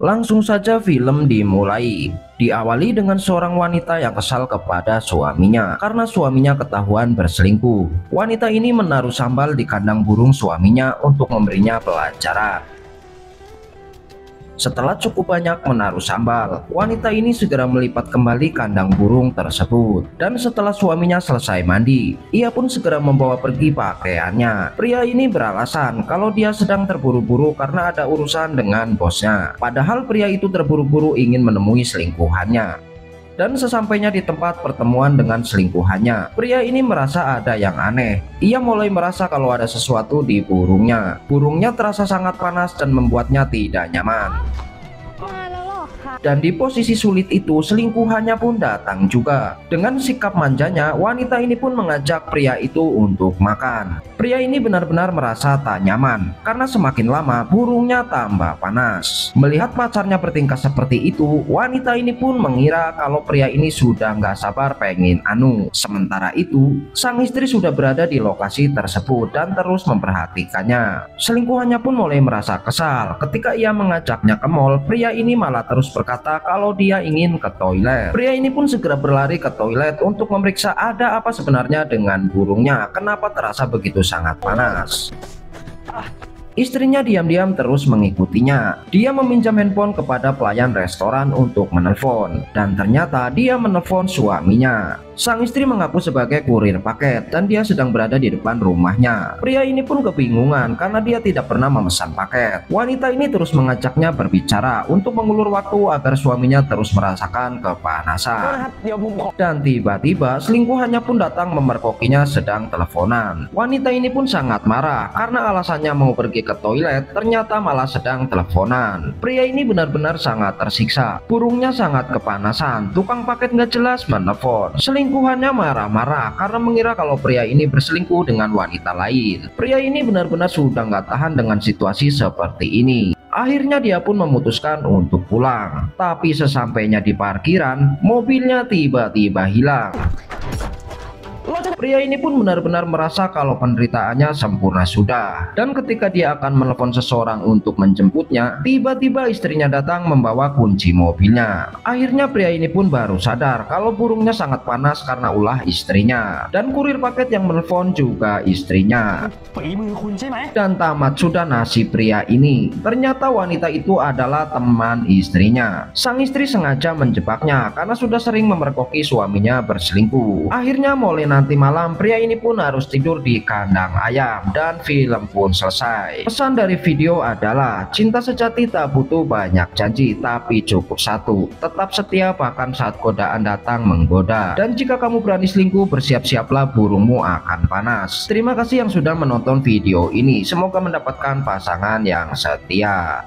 Langsung saja film dimulai. Diawali dengan seorang wanita yang kesal kepada suaminya karena suaminya ketahuan berselingkuh. Wanita ini menaruh sambal di kandang burung suaminya untuk memberinya pelajaran. Setelah cukup banyak menaruh sambal, wanita ini segera melipat kembali kandang burung tersebut. Dan setelah suaminya selesai mandi, ia pun segera membawa pergi pakaiannya. Pria ini beralasan kalau dia sedang terburu-buru karena ada urusan dengan bosnya. Padahal pria itu terburu-buru ingin menemui selingkuhannya. Dan sesampainya di tempat pertemuan dengan selingkuhannya, pria ini merasa ada yang aneh. Ia mulai merasa kalau ada sesuatu di burungnya. Burungnya terasa sangat panas dan membuatnya tidak nyaman. Dan di posisi sulit itu, selingkuhannya pun datang juga. Dengan sikap manjanya, wanita ini pun mengajak pria itu untuk makan. Pria ini benar-benar merasa tak nyaman karena semakin lama burungnya tambah panas. Melihat pacarnya bertingkah seperti itu, wanita ini pun mengira kalau pria ini sudah nggak sabar pengen anu. Sementara itu, sang istri sudah berada di lokasi tersebut dan terus memperhatikannya. Selingkuhannya pun mulai merasa kesal. Ketika ia mengajaknya ke mall, pria ini malah terus berkata kalau dia ingin ke toilet. Pria ini pun segera berlari ke toilet untuk memeriksa ada apa sebenarnya dengan burungnya. Kenapa terasa begitu sangat panas? Istrinya diam-diam terus mengikutinya. Dia meminjam handphone kepada pelayan restoran untuk menelpon, dan ternyata dia menelpon suaminya. Sang istri mengaku sebagai kurir paket dan dia sedang berada di depan rumahnya. Pria ini pun kebingungan karena dia tidak pernah memesan paket. Wanita ini terus mengajaknya berbicara untuk mengulur waktu agar suaminya terus merasakan kepanasan. Dan tiba-tiba selingkuhannya pun datang memergokinya sedang teleponan. Wanita ini pun sangat marah karena alasannya mau pergi ke toilet ternyata malah sedang teleponan. Pria ini benar-benar sangat tersiksa. Burungnya sangat kepanasan. Tukang paket nggak jelas menelpon. Selingkuhannya marah-marah karena mengira kalau pria ini berselingkuh dengan wanita lain. Pria ini benar-benar sudah nggak tahan dengan situasi seperti ini. Akhirnya dia pun memutuskan untuk pulang. Tapi sesampainya di parkiran, mobilnya tiba-tiba hilang. Pria ini pun benar-benar merasa kalau penderitaannya sempurna sudah. Dan ketika dia akan menelepon seseorang untuk menjemputnya, tiba-tiba istrinya datang membawa kunci mobilnya. Akhirnya pria ini pun baru sadar kalau burungnya sangat panas karena ulah istrinya. Dan kurir paket yang menelpon juga istrinya. Dan tamat sudah nasib pria ini. Ternyata wanita itu adalah teman istrinya. Sang istri sengaja menjebaknya karena sudah sering memergoki suaminya berselingkuh. Akhirnya mulai nanti malam pria ini pun harus tidur di kandang ayam dan film pun selesai. Pesan dari video adalah cinta sejati tak butuh banyak janji tapi cukup satu, tetap setia bahkan saat godaan datang menggoda. Dan jika kamu berani selingkuh, bersiap-siaplah burungmu akan panas. Terima kasih yang sudah menonton video ini, semoga mendapatkan pasangan yang setia.